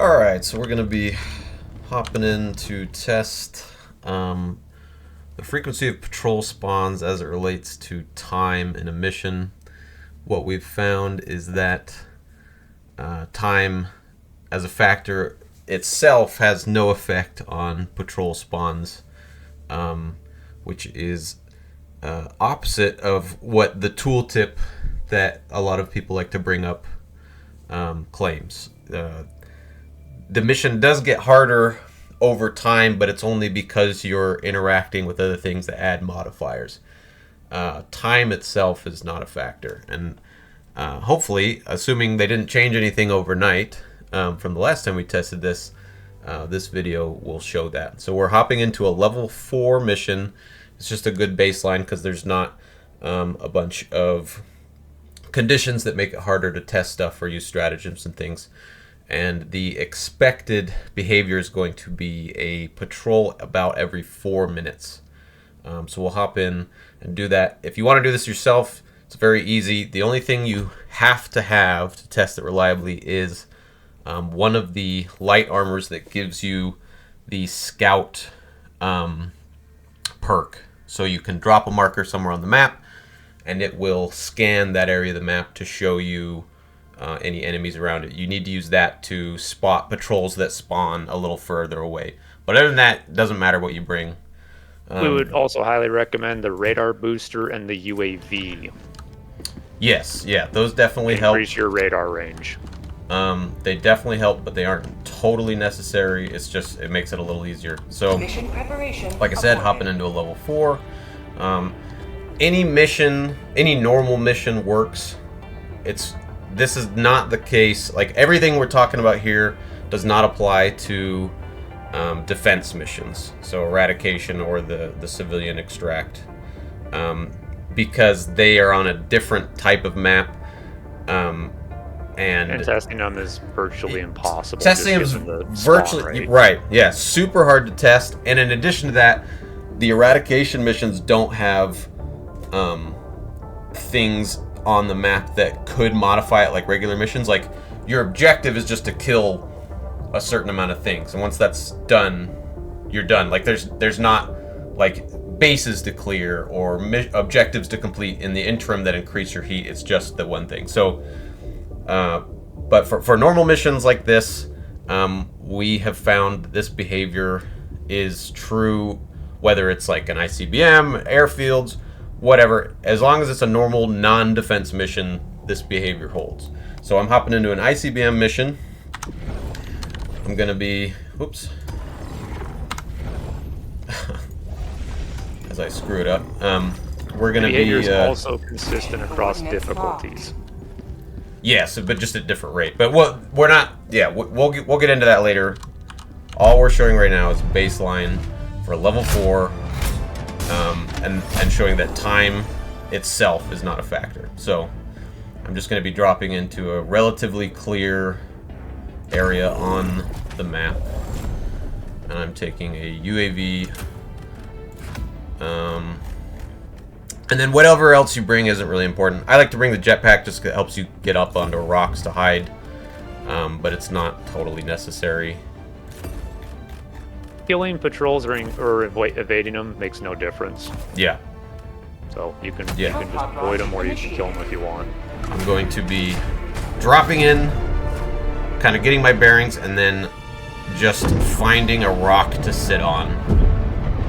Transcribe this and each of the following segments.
Alright, so we're going to be hopping in to test the frequency of patrol spawns as it relates to time in a mission. What we've found is that time as a factor itself has no effect on patrol spawns, which is opposite of what the tooltip that a lot of people like to bring up claims. The mission does get harder over time, but it's only because you're interacting with other things that add modifiers. Time itself is not a factor, and hopefully, assuming they didn't change anything overnight from the last time we tested this, this video will show that. So we're hopping into a level 4 mission. It's just a good baseline because there's not a bunch of conditions that make it harder to test stuff or use stratagems and things. And the expected behavior is going to be a patrol about every 4 minutes. So we'll hop in and do that. If you want to do this yourself, it's very easy. The only thing you have to test it reliably is one of the light armors that gives you the scout perk. So you can drop a marker somewhere on the map, and it will scan that area of the map to show you any enemies around it. You need to use that to spot patrols that spawn a little further away. But other than that, it doesn't matter what you bring. We would also highly recommend the radar booster and the UAV. Yes, yeah, those definitely help. Increase your radar range. They definitely help, but they aren't totally necessary. It's just, it makes it a little easier. So, Mission preparation like I said, hopping into a level 4. Any mission, any normal mission works. This is not the case. Like, everything we're talking about here does not apply to defense missions, so eradication or the civilian extract, because they are on a different type of map, and testing them is virtually impossible. Testing them is virtually right. Yeah, super hard to test. And in addition to that, the eradication missions don't have things on the map that could modify it like regular missions. Like, your objective is just to kill a certain amount of things, and once that's done, you're done. Like, there's not like bases to clear or objectives to complete in the interim that increase your heat. It's just the one thing. So but for normal missions like this, we have found this behavior is true whether it's like an ICBM, airfields, whatever. As long as it's a normal non-defense mission, this behavior holds. So I'm hopping into an ICBM mission. I'm gonna be, whoops, as I screw it up. We're gonna behavior be is also consistent across difficulties. Yes, but just at a different rate. But we're not. Yeah, we'll get into that later. All we're showing right now is baseline for level 4, and showing that time itself is not a factor. So I'm just going to be dropping into a relatively clear area on the map, and I'm taking a UAV. And then whatever else you bring isn't really important. I like to bring the jetpack just because it helps you get up onto rocks to hide, but it's not totally necessary. Killing patrols or evading them makes no difference. Yeah. So you can just avoid them, or you can kill them if you want. I'm going to be dropping in, kind of getting my bearings, and then just finding a rock to sit on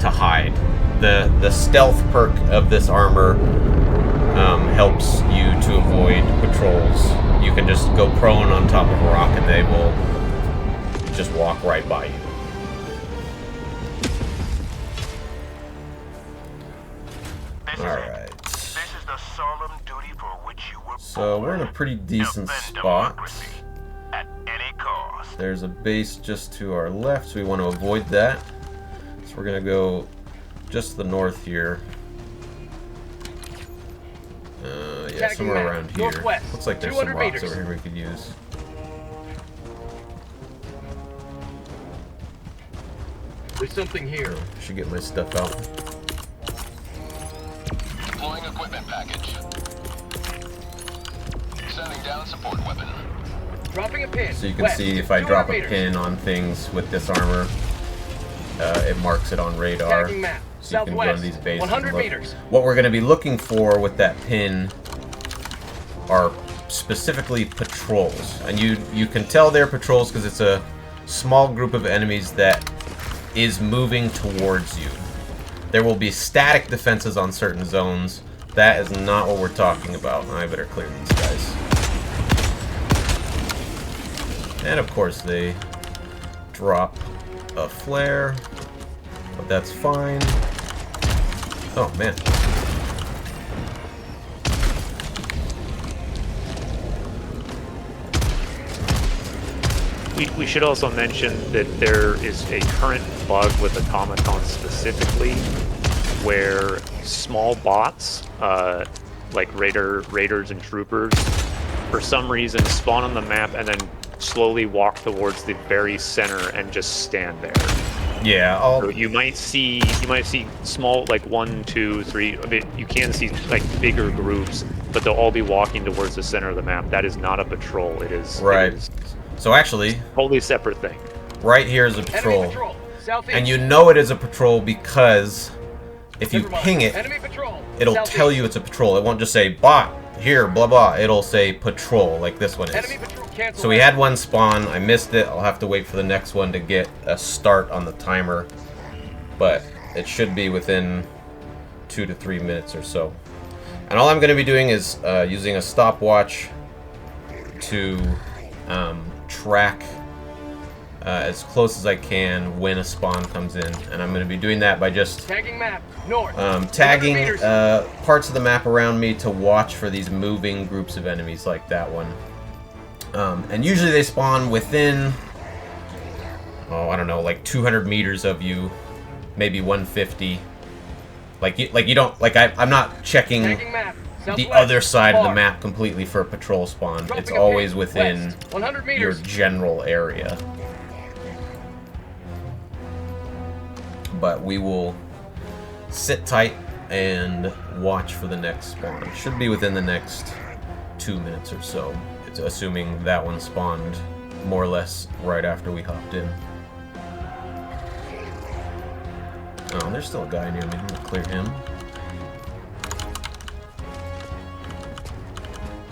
to hide. The stealth perk of this armor helps you to avoid patrols. You can just go prone on top of a rock and they will just walk right by you. Alright. So we're in a pretty decent spot. There's a base just to our left, so we want to avoid that. So we're going to go just to the north here. Yeah, somewhere around here. Looks like there's some rocks over here we could use. There's something here. Should get my stuff out. Deploying equipment package. Sending down support weapon. Dropping a pin. So you can West, see if I 200 drop a meters. pin on things with this armor, it marks it on radar. Tagging map. So you can go to Southwest, these bases 100 and look. meters. What we're going to be looking for with that pin are specifically patrols. And you can tell they're patrols because it's a small group of enemies that is moving towards you. There will be static defenses on certain zones. That is not what we're talking about. I better clear these guys. And of course they drop a flare, but that's fine. Oh man. We should also mention that there is a current bug with automatons specifically where small bots, like raiders and troopers, for some reason spawn on the map and then slowly walk towards the very center and just stand there. Yeah, So you might see small, like 1, 2, 3. I mean, you can see like bigger groups, but they'll all be walking towards the center of the map. That is not a patrol. It is right. It is So actually, a totally separate thing. right here is a Enemy patrol. patrol. Southeast. And you know it is a patrol because if you Never mind. ping it, Enemy patrol. it'll Southeast. tell you it's a patrol. It won't just say bot here, blah blah. It'll say patrol, like this one is. Enemy patrol. Cancel. So we had one spawn. I missed it. I'll have to wait for the next one to get a start on the timer. But it should be within 2 to 3 minutes or so. And all I'm going to be doing is using a stopwatch to track as close as I can when a spawn comes in. And I'm going to be doing that by just Tagging map. North. tagging 100 meters. parts of the map around me to watch for these moving groups of enemies like that one. And usually they spawn within, I don't know, like 200 meters of you, maybe 150. I'm not checking Tagging map. the Southwest. other side of the Far. map completely for a patrol spawn. Dropping It's a pin. always within West. 100 your meters. general area. But we will sit tight and watch for the next spawn. It should be within the next 2 minutes or so. It's assuming that one spawned more or less right after we hopped in. Oh, there's still a guy near me. I'm gonna clear him.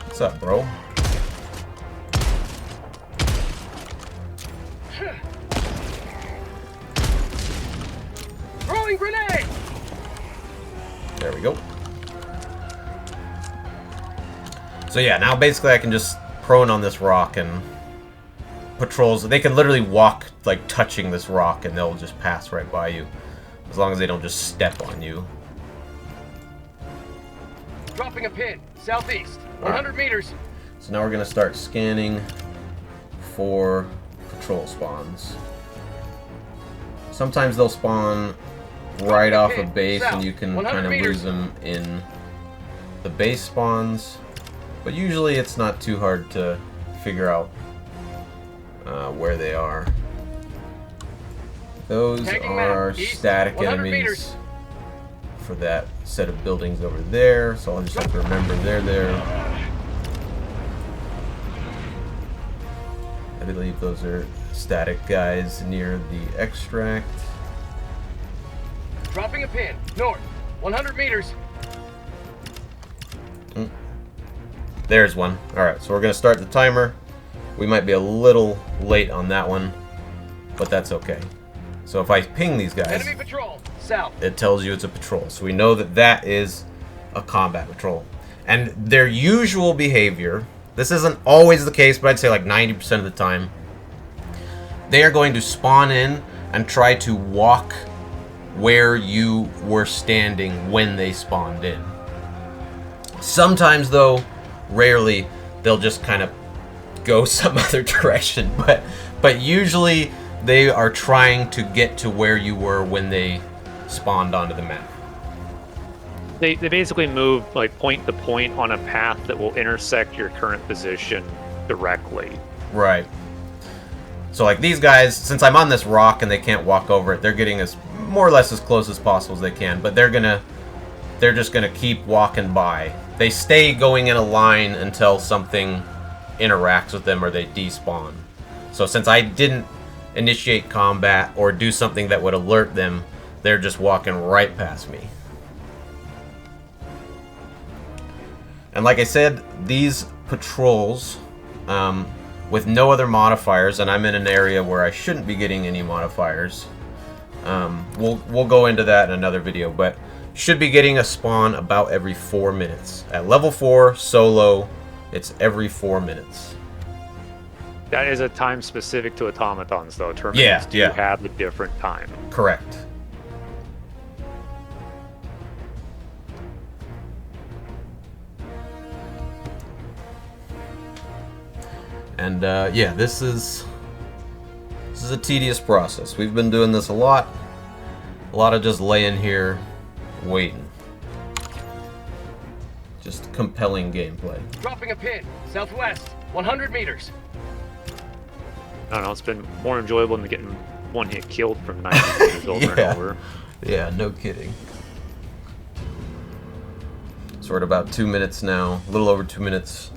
What's up, bro? Throwing grenade. There we go. So yeah, now basically I can just prone on this rock and patrols. They can literally walk like touching this rock and they'll just pass right by you. As long as they don't just step on you. Dropping a pin. Southeast. 100 meters. So now we're going to start scanning for patrol spawns. Sometimes they'll spawn right off a base and you can kind of lose them in the base spawns. But usually it's not too hard to figure out where they are. Those Tagging are map, east, static 100 enemies meters. for that set of buildings over there. So I'll just have to remember they're there. I believe those are static guys near the extract. Dropping a pin. North. 100 meters. There's one. Alright, so we're going to start the timer. We might be a little late on that one, but that's okay. So if I ping these guys, Enemy patrol. South. it tells you it's a patrol. So we know that that is a combat patrol. And their usual behavior, this isn't always the case, but I'd say like 90% of the time, they are going to spawn in and try to walk where you were standing when they spawned in. Sometimes though, rarely, they'll just kind of go some other direction, but usually they are trying to get to where you were when they spawned onto the map. They basically move like point to point on a path that will intersect your current position directly. Right. So like these guys, since I'm on this rock and they can't walk over it, they're getting as more or less as close as possible as they can, but they're just gonna keep walking by. They stay going in a line until something interacts with them or they despawn. So since I didn't initiate combat or do something that would alert them, they're just walking right past me. And like I said, these patrols, with no other modifiers, and I'm in an area where I shouldn't be getting any modifiers. We'll go into that in another video, but should be getting a spawn about every 4 minutes. At level 4, solo, it's every 4 minutes. That is a time specific to automatons, though. Terminators do have a different time. Correct. And yeah, this is a tedious process. We've been doing this a lot of just laying here waiting. Just compelling gameplay. Dropping a pin, southwest, 100 meters. I don't know, it's been more enjoyable than getting one hit killed from 90 meters over and over. Yeah, no kidding. So we're at about 2 minutes now, a little over 2 minutes.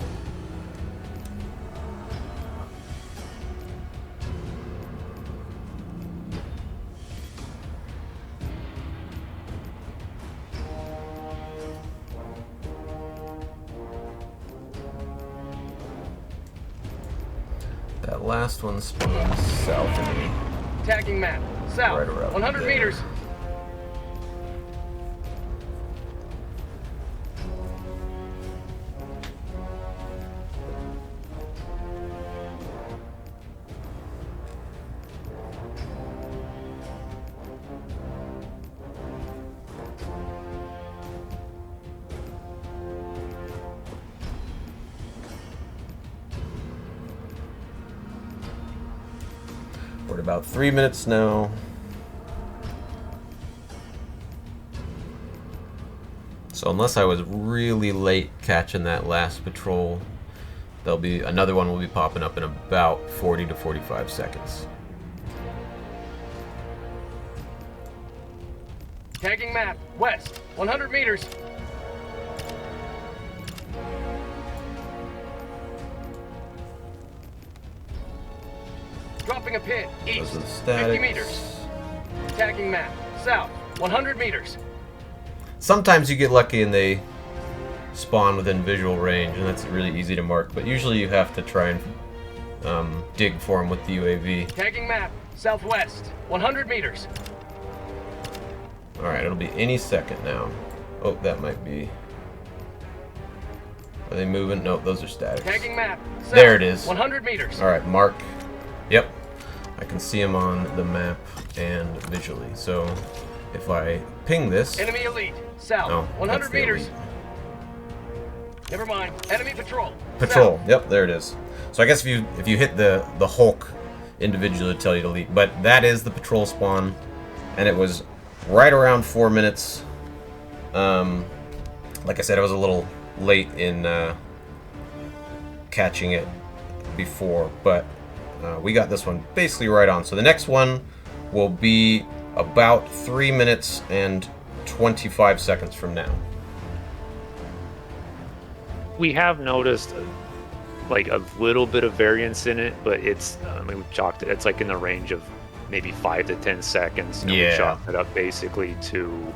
That last one spawns south of me. Tagging map, south, Right around 100 there. meters. We're at about 3 minutes now. So unless I was really late catching that last patrol, there'll be another one will be popping up in about 40 to 45 seconds. Tagging map, west, 100 meters. Dropping a pin, east, Those are the 50 statics. meters. Tagging map, south, 100 meters. Sometimes you get lucky and they spawn within visual range, and that's really easy to mark, but usually you have to try and dig for them with the UAV. Tagging map, southwest, 100 meters. Alright, it'll be any second now. Oh, that might be... Are they moving? No, those are static. Tagging map, south, There it is. 100 meters. Alright, mark. Yep. I can see them on the map and visually. So, if I ping this... Enemy elite, south, No, 100 that's the meters. elite. Never mind, enemy patrol. Patrol. South. Yep, there it is. So I guess if you hit the Hulk individually, it'll tell you to leave. But that is the patrol spawn, and it was right around 4 minutes. Like I said, I was a little late in catching it before, but we got this one basically right on. So the next one will be about 3 minutes and 25 seconds from now. We have noticed like a little bit of variance in it, but it's I mean we've chalked it. It's like in the range of maybe 5 to 10 seconds. And Yeah. we chalked it up basically to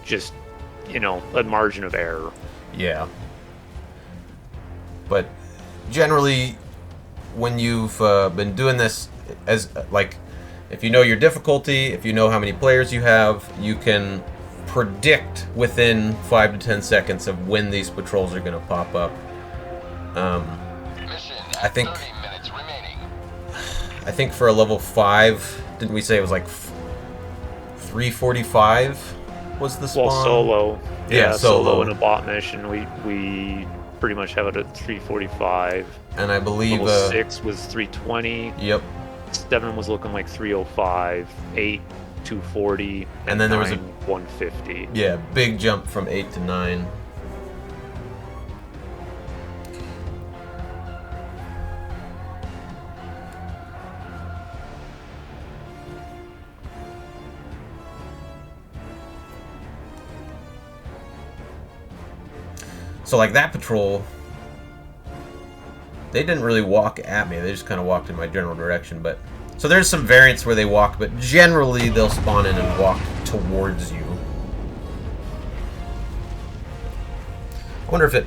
just a margin of error. Yeah. But generally, when you've been doing this, as like, if you know your difficulty, if you know how many players you have, you can predict within 5 to 10 seconds of when these patrols are going to pop up. I think 30 minutes remaining. I think for a level 5, didn't we say it was like 345 was the spawn? Well, solo. Yeah, solo. in a bot mission, we pretty much have it at 345. And I believe Level 6 was 320. Yep. 7 was looking like 305. 8, 240. And then there was a 9, 150. Yeah, big jump from 8 to 9. So like that patrol, they didn't really walk at me. They just kind of walked in my general direction. But so there's some variants where they walk, but generally they'll spawn in and walk towards you. I wonder if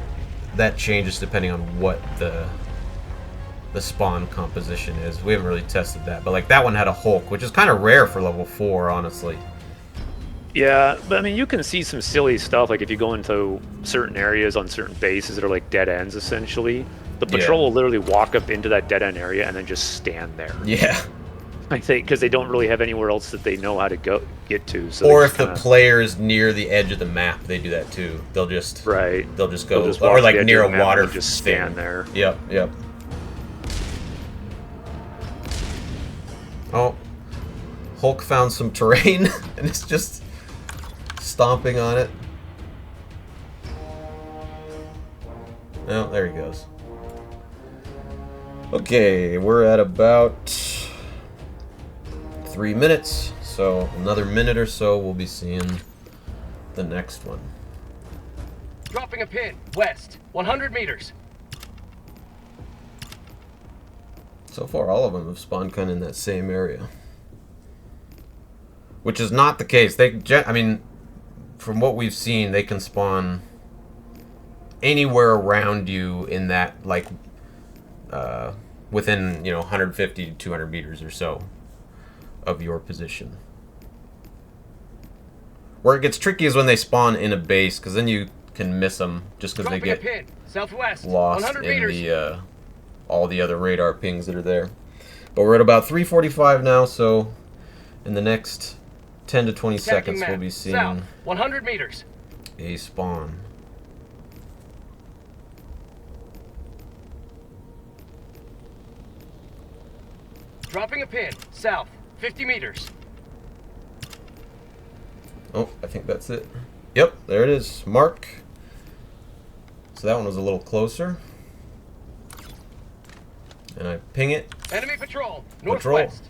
that changes depending on what the spawn composition is. We haven't really tested that, but like that one had a Hulk, which is kind of rare for level 4, honestly. Yeah, but I mean, you can see some silly stuff, like if you go into certain areas on certain bases that are like dead ends, essentially. The patrol will literally walk up into that dead end area and then just stand there. Yeah. I think because they don't really have anywhere else that they know how to get to. So or if the player's near the edge of the map, they do that too. They'll just go, or like near a water and just stand there. Yep, yep. Oh, Hulk found some terrain and it's just stomping on it. Oh, there he goes. Okay, we're at about 3 minutes, so another minute or so we'll be seeing the next one. Dropping a pin, west, 100 meters. So far, all of them have spawned kind of in that same area. Which is not the case. I mean, from what we've seen, they can spawn anywhere around you in that, like, within, 150 to 200 meters or so of your position. Where it gets tricky is when they spawn in a base, because then you can miss them just because they get pin, southwest, lost in the all the other radar pings that are there. But we're at about 3:45 now, so in the next 10 to 20 seconds we'll be seeing south, 100 meters. A spawn. Dropping a pin, south, 50 meters. Oh, I think that's it. Yep, there it is. Mark. So that one was a little closer. And I ping it. Enemy patrol, northwest.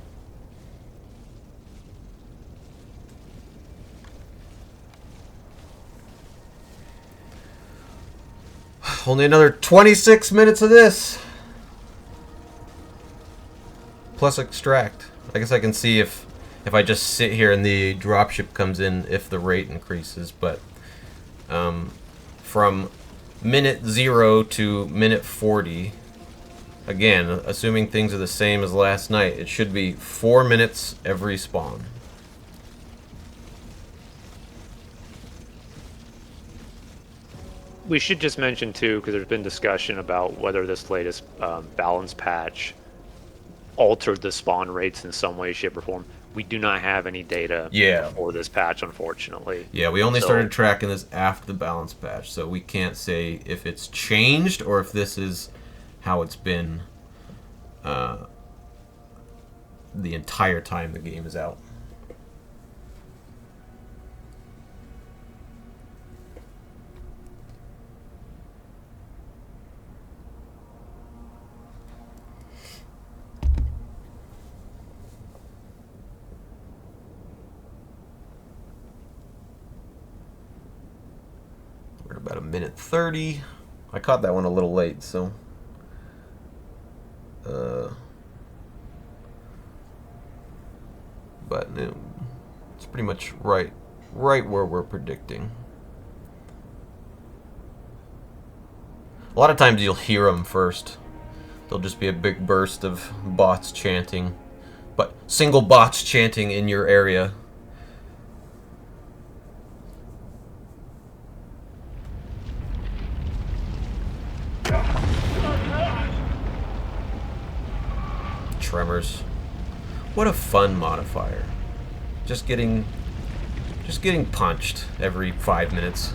Only another 26 minutes of this. Plus extract. I guess I can see if I just sit here and the dropship comes in, if the rate increases. But from minute 0 to minute 40, again, assuming things are the same as last night, it should be 4 minutes every spawn. We should just mention too, because there's been discussion about whether this latest balance patch altered the spawn rates in some way, shape, or form. We do not have any data for this patch, unfortunately. Yeah, we only started tracking this after the balance patch, so we can't say if it's changed or if this is how it's been the entire time the game is out. We're about a minute 30. I caught that one a little late, so but it's pretty much right where we're predicting. A lot of times you'll hear them first. There'll just be a big burst of bots chanting, but single bots chanting in your area. Tremors. What a fun modifier. Just getting punched every 5 minutes.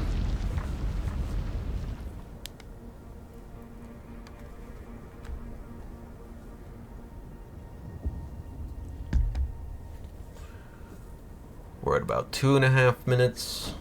We're at about 2.5 minutes.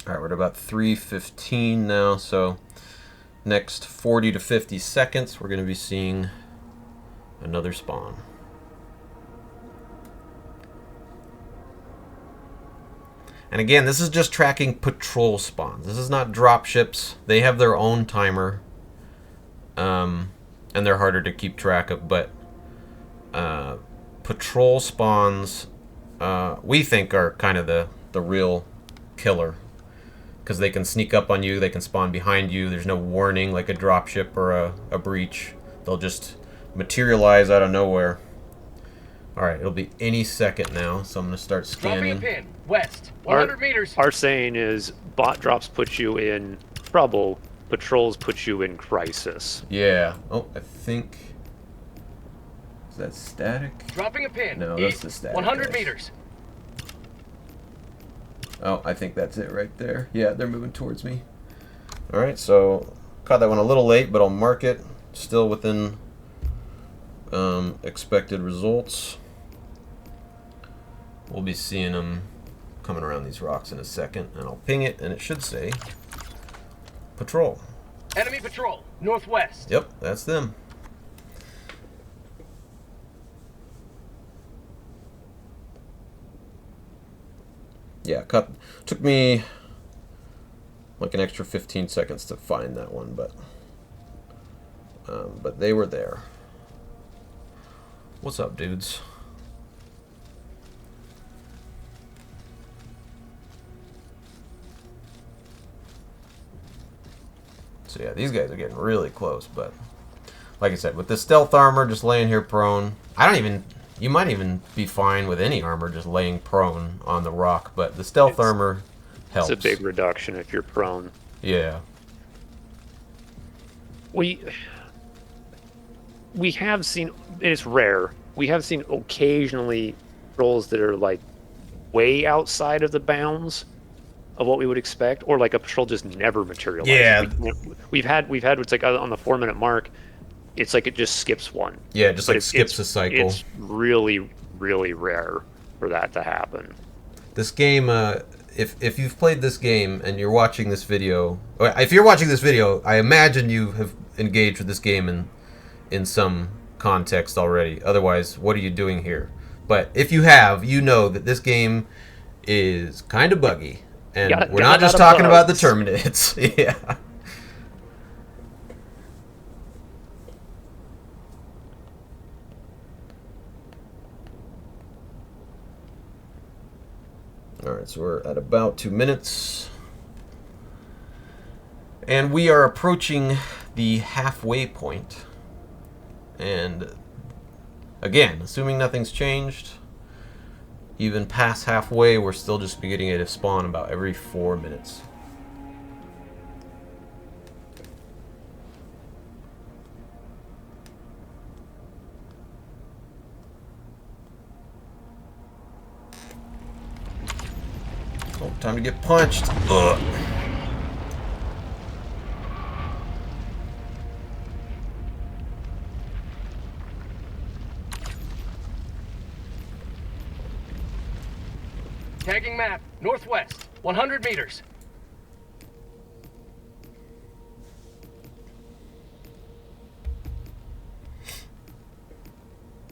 All right, we're at about 3:15 now, so next 40 to 50 seconds, we're going to be seeing another spawn. And again, this is just tracking patrol spawns. This is not drop ships. They have their own timer, and they're harder to keep track of. But patrol spawns, we think, are kind of the real killer, because they can sneak up on you. They can spawn behind you. There's no warning like a drop ship or a breach. They'll just materialize out of nowhere. All right, it'll be any second now, so I'm going to start scanning. Dropping a pin. West. 100 meters. Our saying is bot drops put you in trouble, patrols put you in crisis. Yeah. Oh, I think... Is that static? Dropping a pin. No, East, that's the static. 100 guys. meters. Oh, I think that's it right there. Yeah, they're moving towards me. All right, so caught that one a little late, but I'll mark it. Still within expected results. We'll be seeing them coming around these rocks in a second, and I'll ping it, and it should say patrol. Enemy patrol. Northwest. Yep, that's them. Yeah, took me like an extra 15 seconds to find that one, but they were there. What's up, dudes? So yeah, these guys are getting really close, but like I said, with the stealth armor just laying here prone, you might even be fine with any armor just laying prone on the rock, but the stealth armor helps. It's a big reduction if you're prone. Yeah. We have seen, and it's rare, we have seen occasionally rolls that are like way outside of the bounds of what we would expect, or like a patrol just never materializes. Yeah. We've had it's like on the 4-minute mark, it's like it just skips one. Yeah, just like skips a cycle. It's really, really rare for that to happen. This game, if you've played this game and you're watching this video, or if you're watching this video, I imagine you have engaged with this game in some context already. Otherwise, what are you doing here? But if you have, you know that this game is kind of buggy. And we're not just talking about the Terminates. Yeah. Alright, so we're at about 2 minutes. And we are approaching the halfway point. And again, assuming nothing's changed, even past halfway, we're still just beginning to spawn about every 4 minutes. Oh, time to get punched. Ugh. Tagging map. Northwest. 100 meters.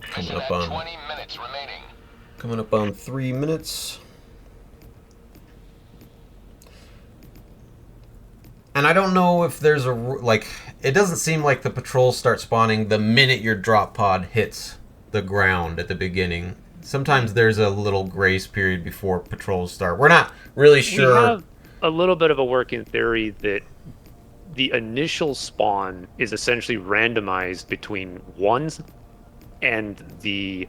Coming up on 20 minutes remaining. Coming up on 3 minutes. And I don't know if there's it doesn't seem like the patrols start spawning the minute your drop pod hits the ground at the beginning. Sometimes there's a little grace period before patrols start. We're not really sure. We have a little bit of a working theory that the initial spawn is essentially randomized between 1 and the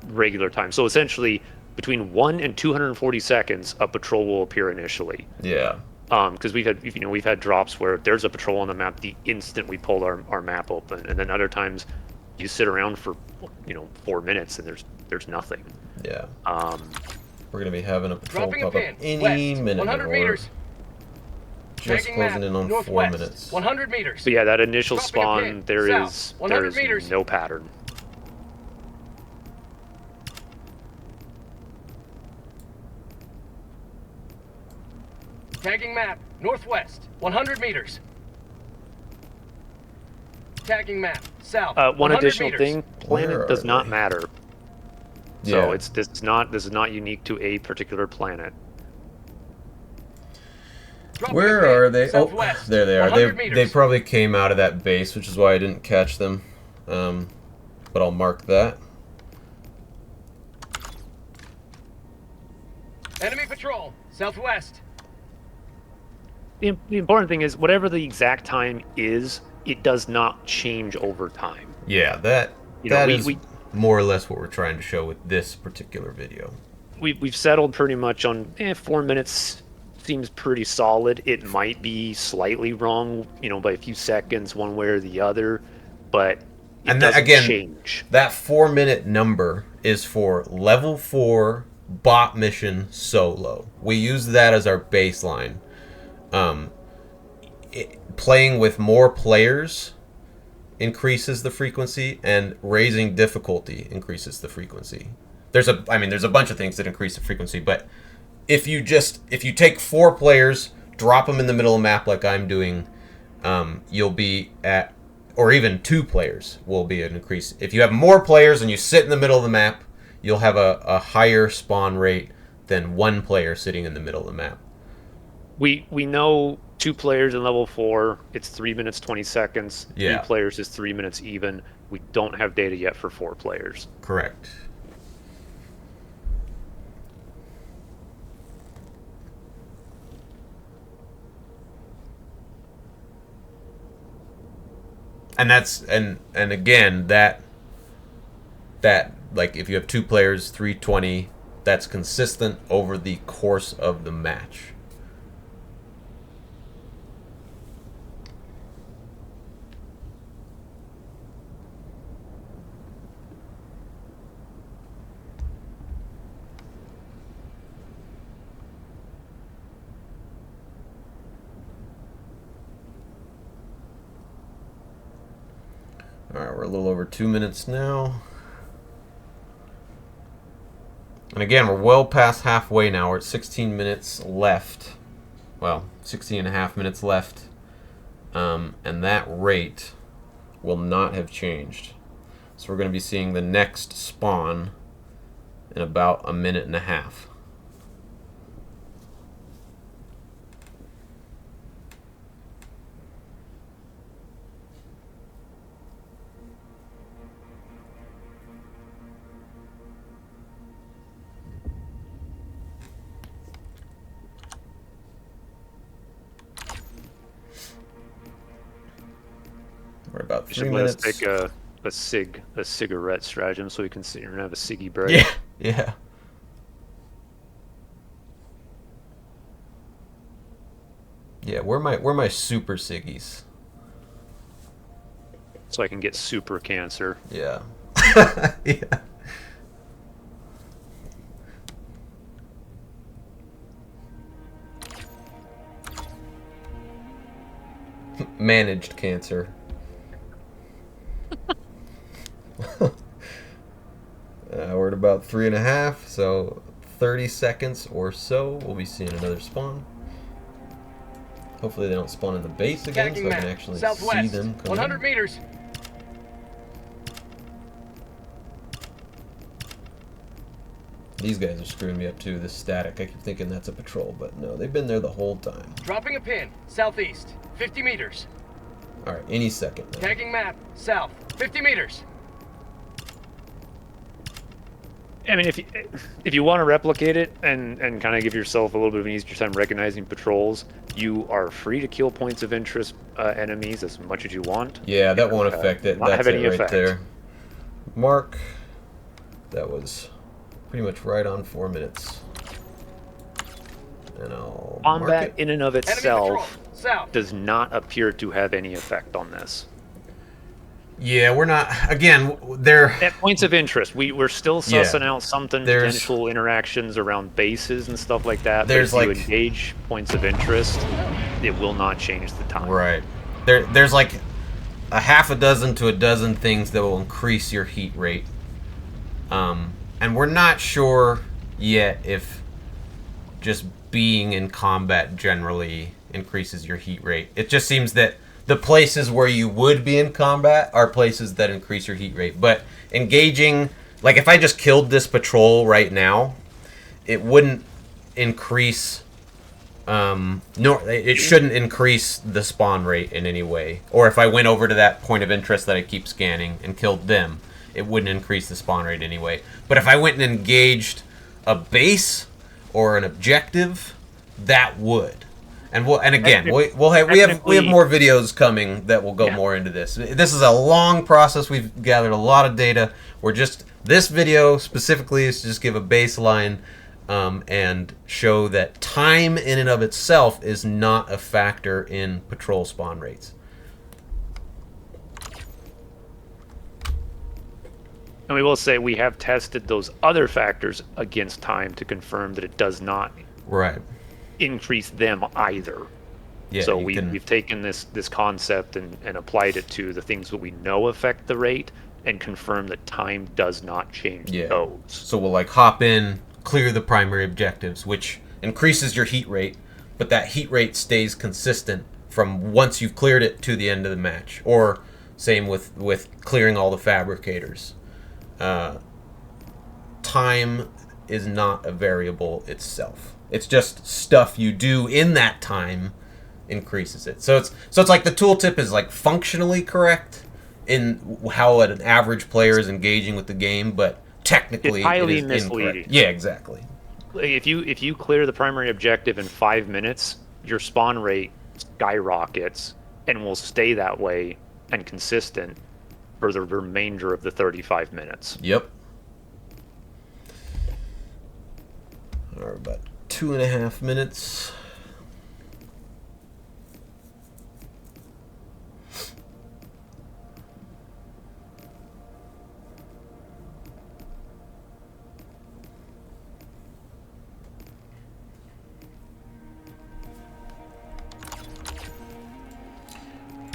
regular time. So essentially between 1 and 240 seconds a patrol will appear initially. Yeah. Because we've had drops where there's a patrol on the map the instant we pull our map open, and then other times you sit around for 4 minutes and there's nothing. Yeah. We're gonna be having a patrol Dropping a pop up pin. any West. minute. 100 or meters. Just Tagging closing map. in on Northwest. 4 minutes. 100 meters. But yeah, that initial Dropping a spawn pin. there South. is 100 meters. no pattern. Tagging map, northwest, 100 meters. Tagging map, south, One 100 additional meters. thing: Where planet are does not they? matter. Yeah. So this is not unique to a particular planet. Dropping a Where pin, are they? Oh, southwest, there they are. 100 They meters. probably came out of that base, which is why I didn't catch them. But I'll mark that. Enemy patrol, southwest. The important thing is, whatever the exact time is, it does not change over time. Yeah, that You know, that we- is we- more or less what we're trying to show with this particular video. We've settled pretty much on 4 minutes. Seems pretty solid. It might be slightly wrong, by a few seconds, one way or the other, but it doesn't change. That 4-minute number is for level 4 bot mission solo. We use that as our baseline. Playing with more players increases the frequency, and raising difficulty increases the frequency. There's a bunch of things that increase the frequency, but if you take 4 players, drop them in the middle of the map like I'm doing, you'll be at, or even 2 players will be an increase. If you have more players and you sit in the middle of the map, you'll have a higher spawn rate than 1 player sitting in the middle of the map. We know 2 players in level 4, it's 3 minutes 20 seconds. Yeah. 3 players is 3 minutes even. We don't have data yet for 4 players. Correct. And that's and again that like if you have 2 players, 320, that's consistent over the course of the match. Alright, we're a little over 2 minutes now. And again, we're well past halfway now. We're at 16 minutes left. Well, 16 and a half minutes left. And that rate will not have changed. So we're going to be seeing the next spawn in about a minute and a half. We're about 3 minutes. Let's take a cigarette stratagem so we can sit here and have a ciggy break. Yeah, yeah. Yeah, where are my super ciggies? So I can get super cancer. Yeah. Yeah. Managed cancer. We're at about 3.5, so 30 seconds or so, we'll be seeing another spawn. Hopefully they don't spawn in the base again, Tagging so I can map, actually see southwest, them come 100 in. meters. These guys are screwing me up too, this static. I keep thinking that's a patrol, but no, they've been there the whole time. Dropping a pin, southeast, 50 meters. Alright, any second now. Tagging map, south, 50 meters. I mean, if you want to replicate it and kind of give yourself a little bit of an easier time recognizing patrols, you are free to kill points of interest enemies as much as you want. Yeah, that won't affect it. Not That's have any it right effect. there. Mark. That was pretty much right on 4 minutes. And I'll mark Combat it. in and of Enemy itself patrol, south. does not appear to have any effect on this. Yeah, we're not. Again, they're. At points of interest, we're still Yeah. sussing out something, There's- potential interactions around bases and stuff like that. There's but if you like- engage points of interest, it will not change the time. Right. There's like a half a dozen to a dozen things that will increase your heat rate. And we're not sure yet if just being in combat generally increases your heat rate. It just seems that the places where you would be in combat are places that increase your heat rate. But engaging, like if I just killed this patrol right now, it wouldn't increase. It shouldn't increase the spawn rate in any way. Or if I went over to that point of interest that I keep scanning and killed them, it wouldn't increase the spawn rate anyway. But if I went and engaged a base or an objective, that would. And we have more videos coming that will go more into this. This is a long process. We've gathered a lot of data. This video specifically is to just give a baseline and show that time in and of itself is not a factor in patrol spawn rates. And we will say we have tested those other factors against time to confirm that it does not increase them either. Yeah, so we've taken this concept and applied it to the things that we know affect the rate and confirmed that time does not change those. So we'll like hop in, clear the primary objectives, which increases your heat rate, but that heat rate stays consistent from once you've cleared it to the end of the match. Or same with clearing all the fabricators. Time is not a variable itself. It's just stuff you do in that time increases it. So it's like the tooltip is like functionally correct in how an average player is engaging with the game, but technically it's highly it is misleading. Incorrect. Yeah, exactly. If you clear the primary objective in 5 minutes, your spawn rate skyrockets and will stay that way and consistent for the remainder of the 35 minutes. Yep. All right, about 2.5 minutes.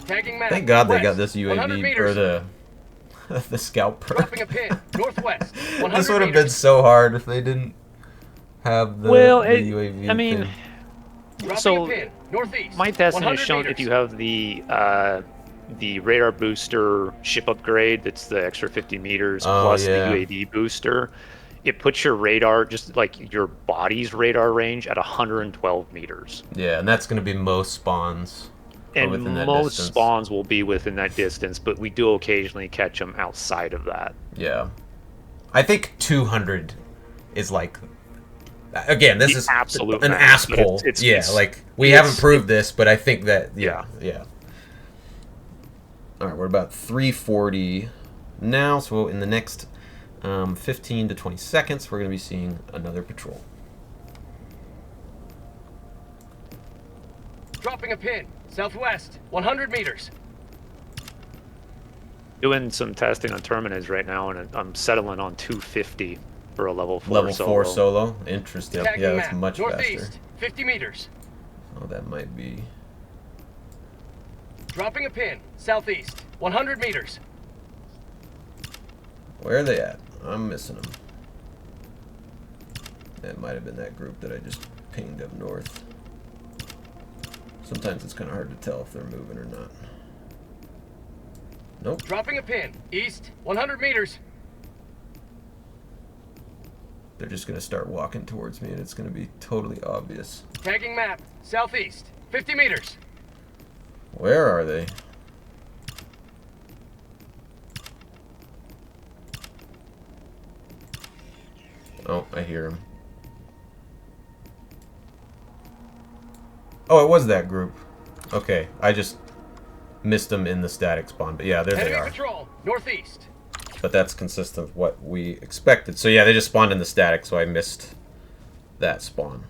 Tagging map. Thank God they West, got this 100 UAV meters. or the scout perk. Dropping a pin. Northwest. 100 This would have meters. been so hard if they didn't have the UAV. I mean, pin. Dropping so a pin. Northeast. my testing has 100 shown meters. if you have the radar booster ship upgrade, that's the extra 50 meters plus the UAV booster, it puts your radar, just like your body's radar range, at 112 meters. Yeah, and that's going to be most spawns. And within that most distance. spawns will be within that distance, but we do occasionally catch them outside of that. Yeah. I think 200 is like... Again, this is absolute an max. asshole. It's like, we haven't proved this, but I think that... Yeah. All right, we're about 340 now, so in the next 15 to 20 seconds, we're going to be seeing another patrol. Dropping a pin. Southwest. 100 meters. Doing some testing on Terminus right now, and I'm settling on 250 for a level 4 Level solo. 4 solo? Interesting. Tagging Yeah, that's map. much Northeast. faster. 50 meters. Oh, that might be... Dropping a pin. Southeast. 100 meters. Where are they at? I'm missing them. That might have been that group that I just pinged up north. Sometimes it's kind of hard to tell if they're moving or not. Nope. Dropping a pin. East. 100 meters. They're just going to start walking towards me and it's going to be totally obvious. Tagging map. Southeast. 50 meters. Where are they? Oh, I hear them. Oh, it was that group. Okay, I just missed them in the static spawn. But yeah, there they Enemy are. patrol. Northeast. But that's consistent with what we expected. So yeah, they just spawned in the static, so I missed that spawn.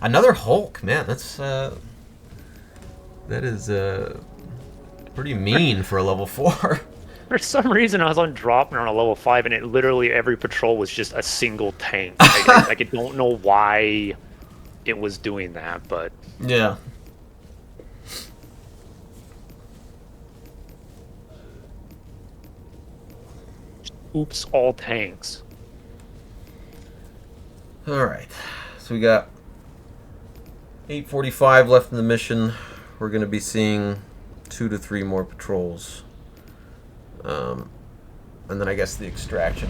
Another Hulk, man. That's that is pretty mean for a level 4. For some reason, I was on drop and on a level 5, and it literally every patrol was just a single tank. I don't know why it was doing that, but Yeah. Oops, all tanks. Alright. So we got 8:45 left in the mission. We're going to be seeing 2 to 3 more patrols. And then I guess the extraction.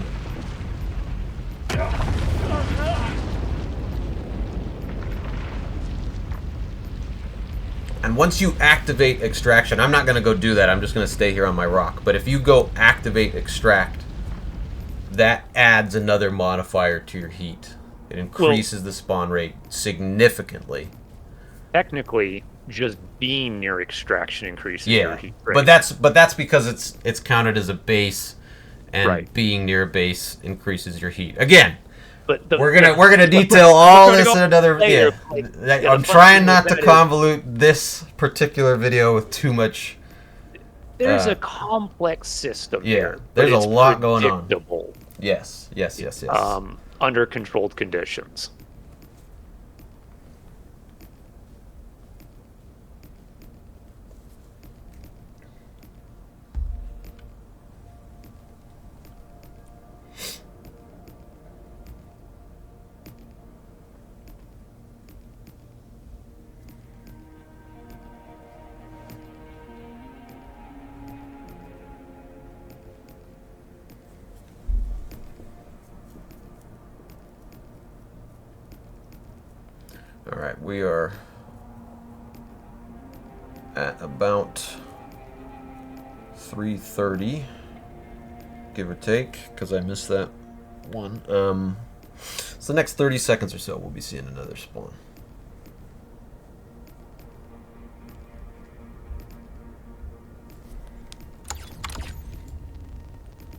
And once you activate extraction, I'm not going to go do that. I'm just going to stay here on my rock. But if you go activate extract, that adds another modifier to your heat. It increases the spawn rate significantly. Technically, just being near extraction increases your heat rate. But that's because it's counted as a base, and Right. being near a base increases your heat. Again, But we're gonna detail all this in another. Later, I'm trying not to convolute this particular video with too much. There's a complex system Yeah, here. there's but it's a lot going on. predictable, Yes. under controlled conditions. All right, we are at about 3:30, give or take, because I missed that one. So the next 30 seconds or so, we'll be seeing another spawn.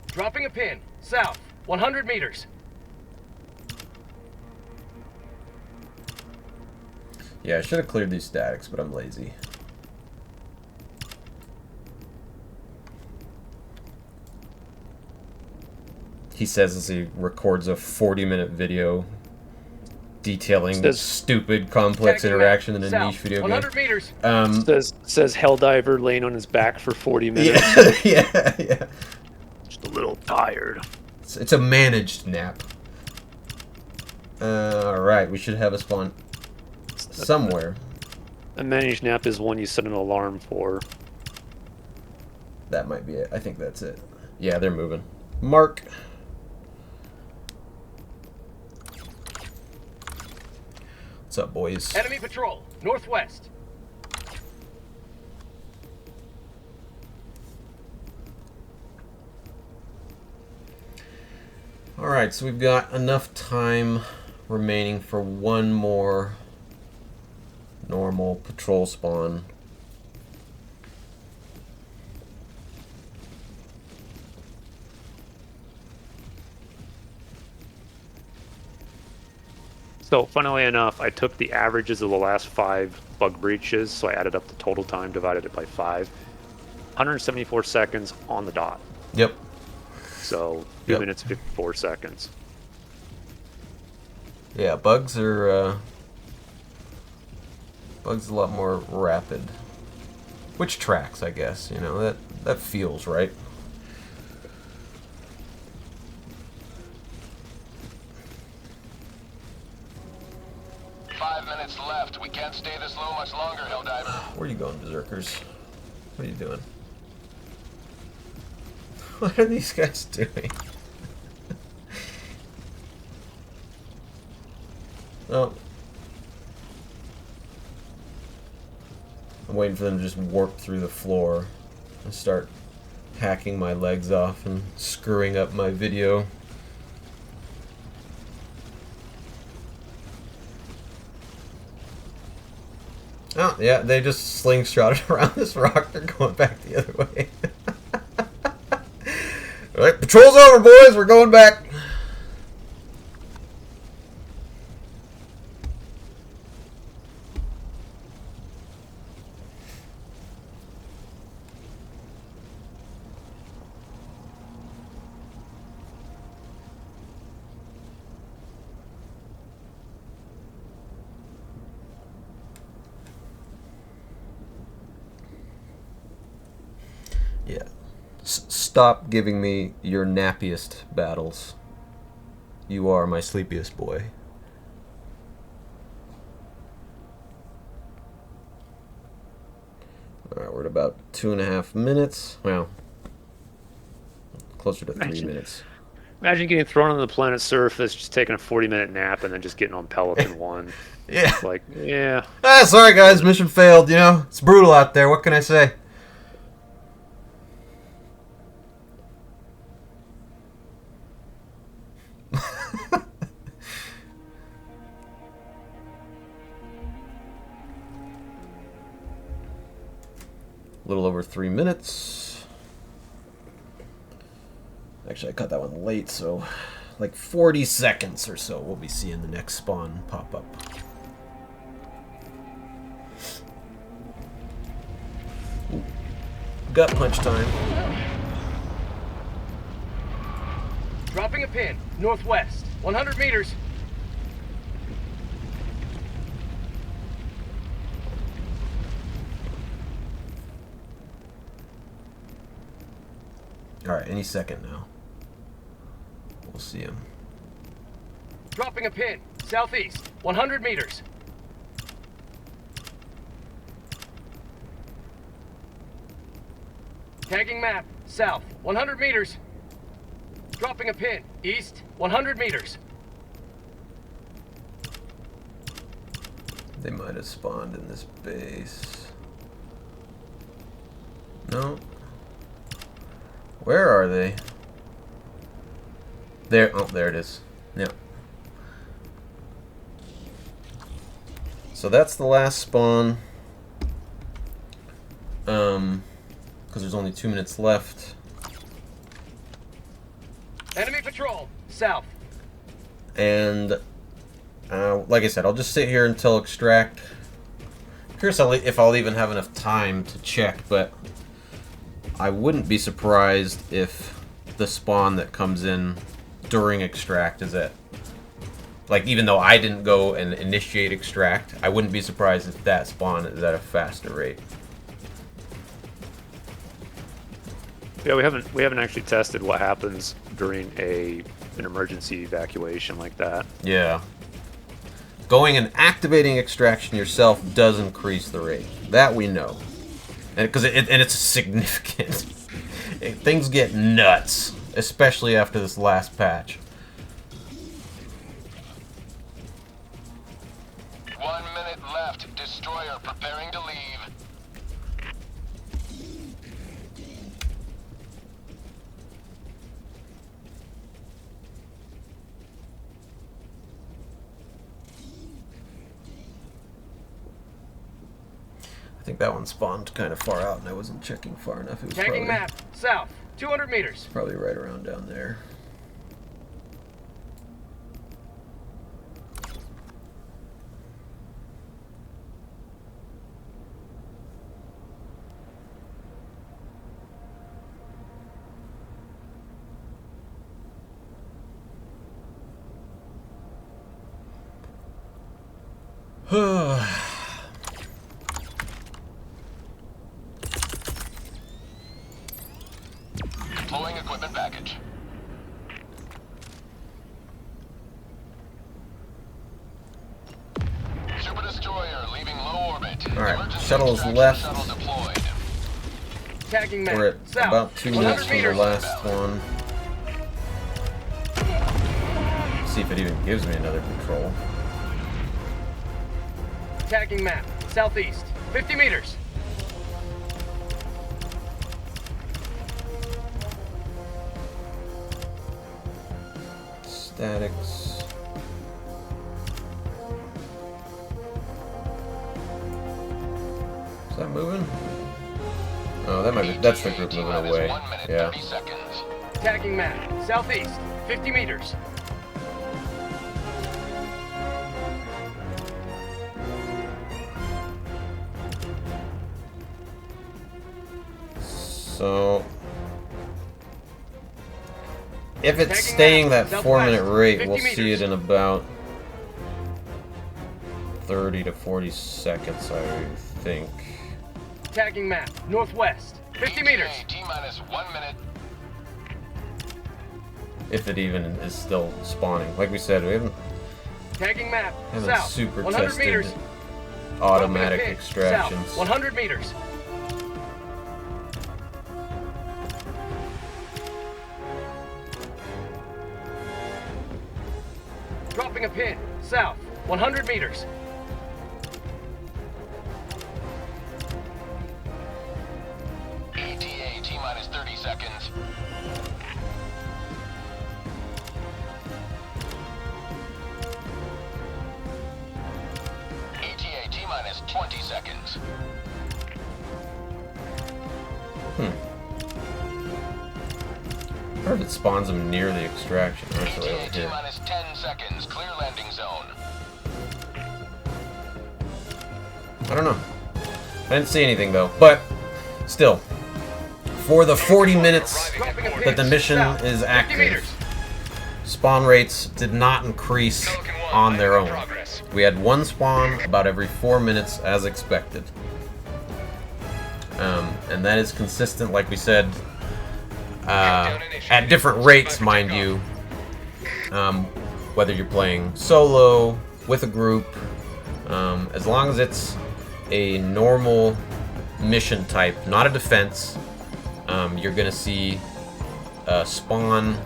Dropping a pin. South. 100 meters. Yeah, I should have cleared these statics, but I'm lazy. He says as he records a 40-minute video detailing stupid, complex interaction in a South, niche video game. 100 meters. Says Helldiver laying on his back for 40 minutes. Yeah. Just a little tired. It's a managed nap. Alright, we should have a spawn somewhere. A managed nap is one you set an alarm for. That might be it. I think that's it. Yeah, they're moving. Mark. What's up, boys? Enemy patrol. Northwest. Alright, so we've got enough time remaining for one more normal patrol spawn. So, funnily enough, I took the averages of the last 5 bug breaches, so I added up the total time, divided it by 5. 174 seconds on the dot. Yep. So, 2 minutes, 54 seconds. Yeah, bugs are bugs a lot more rapid. Which tracks, I guess, you know, that feels right. Left. We can't stay this low much longer, Helldiver. Where are you going, berserkers? What are you doing? What are these guys doing? Oh. I'm waiting for them to just warp through the floor and start hacking my legs off and screwing up my video. Oh, yeah, they just slingshotted around this rock. They're going back the other way. Alright, patrol's over, boys. We're going back. stop giving me your nappiest battles. You are my sleepiest boy. Alright, we're at about 2.5 minutes. Well, closer to 3 minutes. Imagine getting thrown on the planet's surface, just taking a 40-minute nap, and then just getting on Pelican 1. Yeah. It's like, yeah. Ah, sorry guys, mission failed, you know? It's brutal out there, what can I say? A little over 3 minutes. Actually, I cut that one late, so like 40 seconds or so we'll be seeing the next spawn pop up. Ooh. Gut punch time. Dropping a pin, northwest, 100 meters. Alright, any second now. We'll see him. Dropping a pin, southeast, 100 meters. Tagging map, south, 100 meters. Dropping a pin, east, 100 meters. They might have spawned in this base. No. Where are they? There. Oh, there it is. Yep. So that's the last spawn. Because there's only 2 minutes left. Enemy patrol, south. And like I said, I'll just sit here until extract. Curious if I'll even have enough time to check, but I wouldn't be surprised if the spawn that comes in during extract is at, like, even though I didn't go and initiate extract, I wouldn't be surprised if that spawn is at a faster rate. Yeah, we haven't actually tested what happens during an emergency evacuation like that. Yeah. Going and activating extraction yourself does increase the rate. That we know. And because it's significant. Things get nuts, especially after this last patch. 1 minute left. Destroyer preparing to leave. I think that one spawned kind of far out, and I wasn't checking far enough. It was Tagging probably, map, south, 200 meters. probably right around down there. Deploying equipment package. Super destroyer leaving low orbit. Alright, Emergency shuttle is extraction left. Shuttle deployed. Tagging map, We're at south, about 2 minutes 100 from the meters. last one. See if it even gives me another control. Tagging map, southeast, 50 meters. Statics. Is that moving? Oh, that might be. That's the group moving away. 1 minute, Yeah. 30 seconds. Tagging map, southeast, 50 meters. So, if it's Tagging staying map, that southwest, 4-minute rate, 50 we'll see meters. it in about 30 to 40 seconds, I think. Tagging map, northwest, 50 meters. T minus 1 minute. if it even is still spawning. Like we said, we haven't Tagging map. haven't South. super 100 tested meters. automatic Dropping a pin. extractions. South. 100 meters. Dropping a pin. South. 100 meters. ETA T-minus 30 seconds. ETA T-minus 20 seconds. I heard it spawns them near the extraction. Actually, over ETA here. T-minus 10 seconds. Clear landing zone. I don't know. I didn't see anything though, but still, for the 40 minutes that the mission is active, spawn rates did not increase on their own. We had one spawn about every 4 minutes as expected. And that is consistent, like we said, at different rates, mind you. Whether you're playing solo, with a group, as long as it's a normal mission type, not a defense, you're gonna see spawn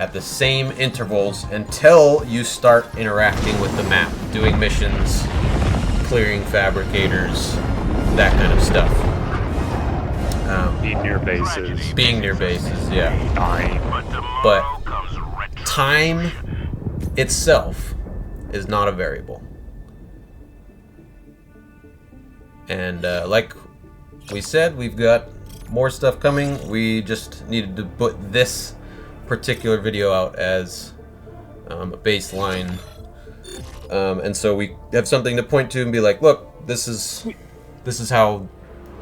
at the same intervals until you start interacting with the map, doing missions, clearing fabricators, that kind of stuff. Being near bases. Being near bases, yeah. Dying. But time itself is not a variable. And like we said, we've got more stuff coming. We just needed to put this particular video out as a baseline. And so we have something to point to and be like, look, this is how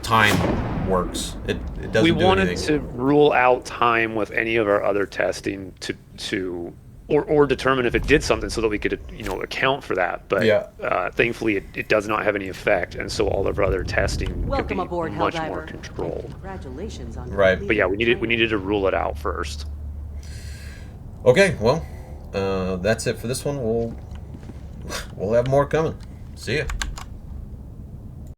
time works. It doesn't We do wanted anything. to rule out time with any of our other testing or determine if it did something so that we could, account for that. But Yeah. thankfully, it does not have any effect, and so all of our other testing could Welcome be aboard, much Helldiver. more controlled. Congratulations on Right. completing But yeah, we the needed to rule it out first. Okay, well, that's it for this one. We'll have more coming. See ya.